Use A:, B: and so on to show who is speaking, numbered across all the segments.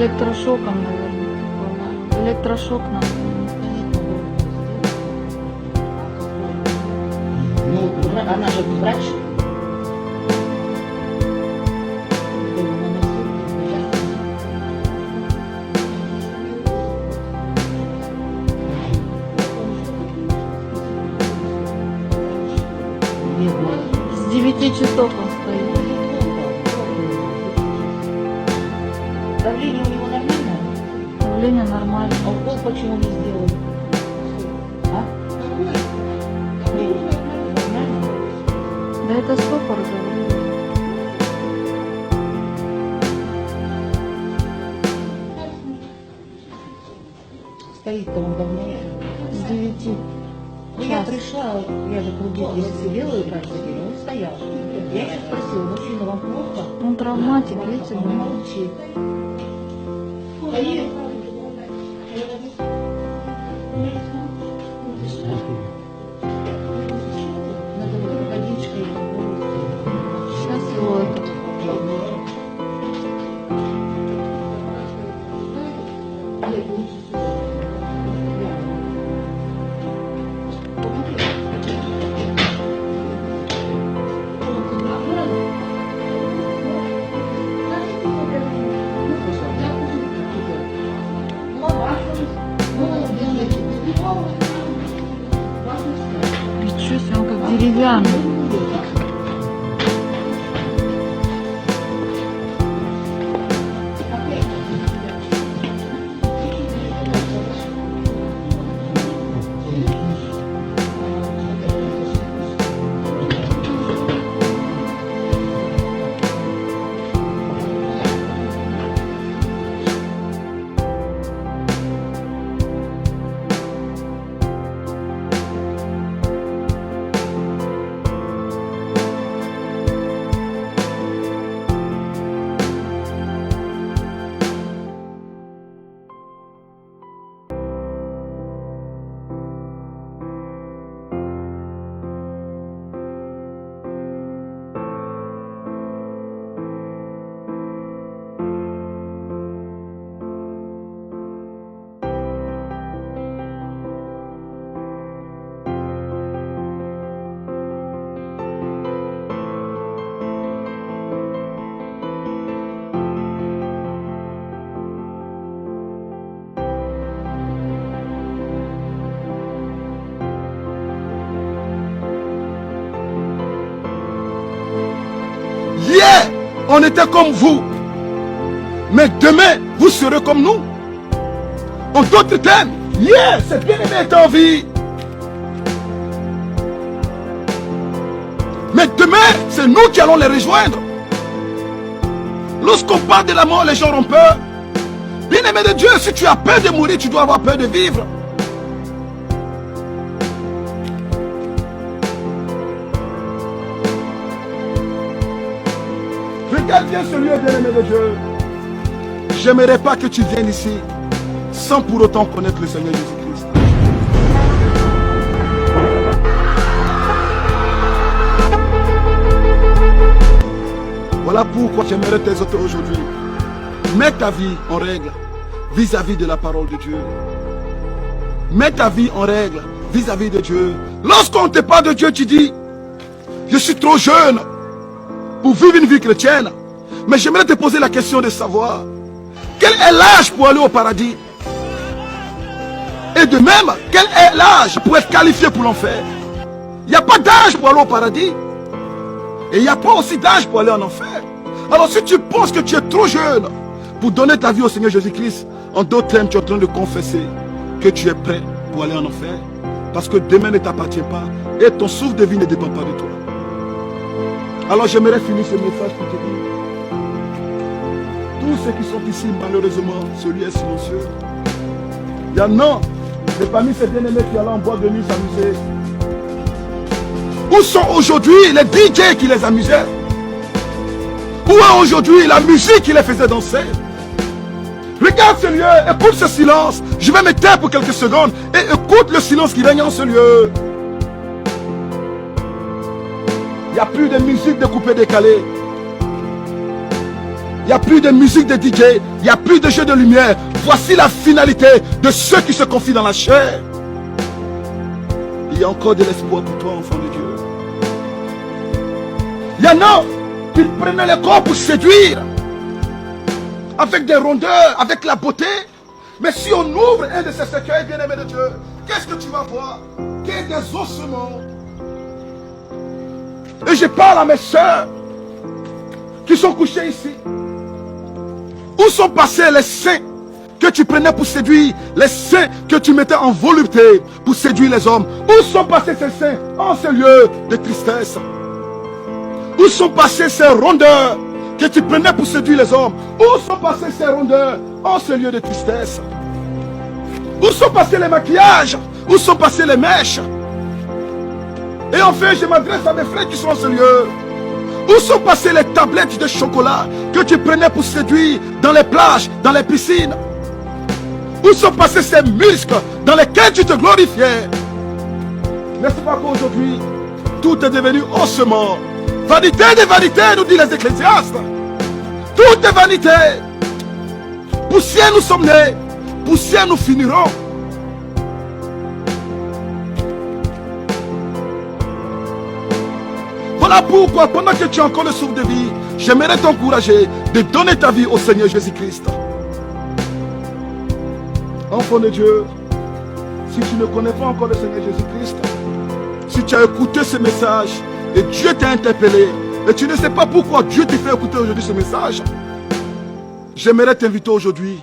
A: электрошоком, наверное. Электрошок надо.
B: Ну, она же врач.
A: С 9 часов он стоит.
B: Давление у него нормальное?
A: Давление нормально.
B: А укол почему не сделали? А? Нормально?
A: Да это стопор, говорю.
B: Стоит-то он давно.
A: С 9.
B: Ну, я пришла, я же круги здесь сидела и просидела, он стоял. Я еще спросила, мужчина, вам плохо?
A: Он травматик, видите,
B: Он
A: да?
B: молчит. Надо было водичкой.
A: Сейчас его это... Ничего себе, он как деревянный.
C: Hier, on était comme vous. Mais demain, vous serez comme nous. En d'autres termes, hier, cette bien-aimée est en vie. Mais demain, c'est nous qui allons les rejoindre. Lorsqu'on parle de la mort, les gens ont peur. Bien-aimé de Dieu, si tu as peur de mourir, tu dois avoir peur de vivre. Regarde bien ce lieu, bien-aimé de Dieu. J'aimerais pas que tu viennes ici sans pour autant connaître le Seigneur Jésus-Christ. Voilà pourquoi j'aimerais t'exhorter aujourd'hui. Mets ta vie en règle vis-à-vis de la parole de Dieu. Mets ta vie en règle vis-à-vis de Dieu. Lorsqu'on te parle de Dieu, tu dis, je suis trop jeune pour vivre une vie chrétienne. Mais j'aimerais te poser la question de savoir, quel est l'âge pour aller au paradis? Et de même, quel est l'âge pour être qualifié pour l'enfer? Il n'y a pas d'âge pour aller au paradis. Et il n'y a pas aussi d'âge pour aller en enfer. Alors si tu penses que tu es trop jeune pour donner ta vie au Seigneur Jésus-Christ, en d'autres termes, tu es en train de confesser que tu es prêt pour aller en enfer. Parce que demain ne t'appartient pas et ton souffle de vie ne dépend pas de toi. Alors j'aimerais finir ce message pour te dire, tous ceux qui sont ici, malheureusement, celui est silencieux. Il y en a, et parmi ces bien-aimés qui allaient en boîte de nuit s'amuser. Où sont aujourd'hui les DJ qui les amusaient? Où est aujourd'hui la musique qui les faisait danser? Regarde ce lieu, écoute ce silence. Je vais me taire pour quelques secondes et écoute le silence qui règne en ce lieu. Il n'y a plus de musique découpée, décalée. il n'y a plus de musique de DJ, il n'y a plus de jeux de lumière. Voici la finalité de ceux qui se confient dans la chair. Il y a encore de l'espoir pour toi, enfant de Dieu. Il y en a qui prenaient le corps pour séduire, avec des rondeurs, avec la beauté. Mais si on ouvre un de ces cercueils, bien-aimé de Dieu, qu'est-ce que tu vas voir? Qu'il y a des ossements. Et je parle à mes soeurs qui sont couchées ici. Où sont passés les saints que tu prenais pour séduire, les saints que tu mettais en volupté pour séduire les hommes? Où sont passés ces saints en ce lieu de tristesse? Où sont passés ces rondeurs que tu prenais pour séduire les hommes? Où sont passés ces rondeurs en ce lieu de tristesse? Où sont passés les maquillages? Où sont passés les mèches? Et enfin, je m'adresse à mes frères qui sont en ce lieu. Où sont passées les tablettes de chocolat que tu prenais pour séduire dans les plages, dans les piscines? Où sont passés ces muscles dans lesquels tu te glorifiais? N'est-ce pas qu'aujourd'hui, tout est devenu ossement? Vanité des vanités, nous disent les ecclésiastes. Tout est vanité. Poussière nous sommes nés, poussière nous finirons. Voilà pourquoi, pendant que tu as encore le souffle de vie, j'aimerais t'encourager de donner ta vie au Seigneur Jésus-Christ. Enfant de Dieu, si tu ne connais pas encore le Seigneur Jésus-Christ, si tu as écouté ce message et Dieu t'a interpellé, et tu ne sais pas pourquoi Dieu te fait écouter aujourd'hui ce message, j'aimerais t'inviter aujourd'hui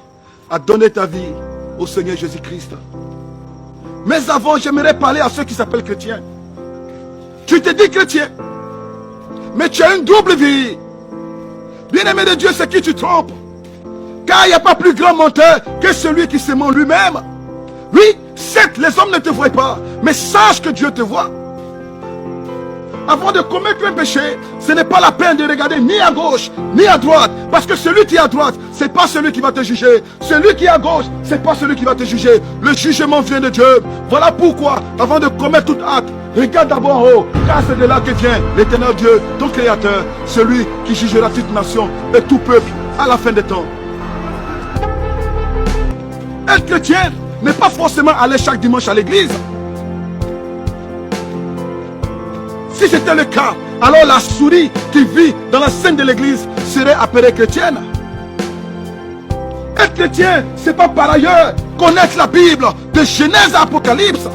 C: à donner ta vie au Seigneur Jésus-Christ. Mais avant, j'aimerais parler à ceux qui s'appellent chrétiens. Tu te dis chrétien, mais tu as une double vie. Bien-aimé de Dieu, c'est qui tu trompes. Car il n'y a pas plus grand menteur que celui qui se ment lui-même. Oui, certes, les hommes ne te voient pas, mais sache que Dieu te voit. Avant de commettre un péché, ce n'est pas la peine de regarder ni à gauche, ni à droite. Parce que celui qui est à droite, ce n'est pas celui qui va te juger. Celui qui est à gauche, ce n'est pas celui qui va te juger. Le jugement vient de Dieu. Voilà pourquoi, avant de commettre tout acte, regarde d'abord en haut, car c'est de là que vient l'éternel Dieu, ton créateur, celui qui jugera toute nation et tout peuple à la fin des temps. Être chrétien n'est pas forcément aller chaque dimanche à l'église. Si c'était le cas, alors la souris qui vit dans la scène de l'église serait appelée chrétienne. Être chrétien, c'est pas par ailleurs connaître la Bible de Genèse à Apocalypse.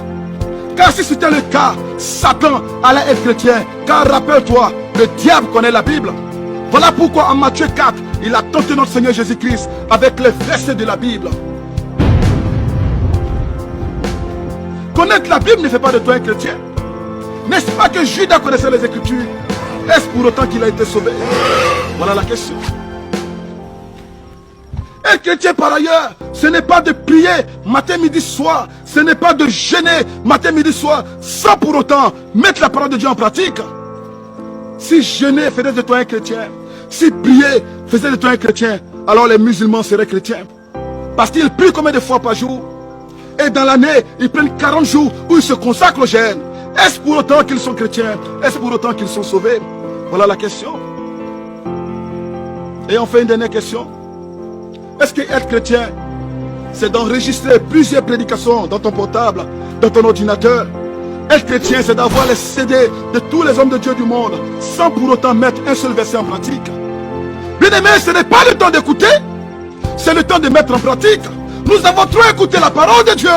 C: Car si c'était le cas, Satan allait être chrétien. Car rappelle-toi, le diable connaît la Bible. Voilà pourquoi en Matthieu 4, il a tenté notre Seigneur Jésus-Christ avec les versets de la Bible. Connaître la Bible ne fait pas de toi un chrétien. N'est-ce pas que Judas connaissait les Écritures? Est-ce pour autant qu'il a été sauvé? Voilà la question. Être chrétien par ailleurs, ce n'est pas de prier matin, midi, soir. Ce n'est pas de jeûner matin, midi, soir, sans pour autant mettre la parole de Dieu en pratique. Si jeûner faisait de toi un chrétien, si prier faisait de toi un chrétien, alors les musulmans seraient chrétiens. Parce qu'ils prient combien de fois par jour? Et dans l'année, ils prennent 40 jours où ils se consacrent au jeûne. Est-ce pour autant qu'ils sont chrétiens? Est-ce pour autant qu'ils sont sauvés? Voilà la question. Et enfin une dernière question. Est-ce que être chrétien, c'est d'enregistrer plusieurs prédications dans ton portable, dans ton ordinateur? Être chrétien, c'est d'avoir les CD de tous les hommes de Dieu du monde, sans pour autant mettre un seul verset en pratique. Bien aimé, ce n'est pas le temps d'écouter, c'est le temps de mettre en pratique. Nous avons trop écouté la parole de Dieu.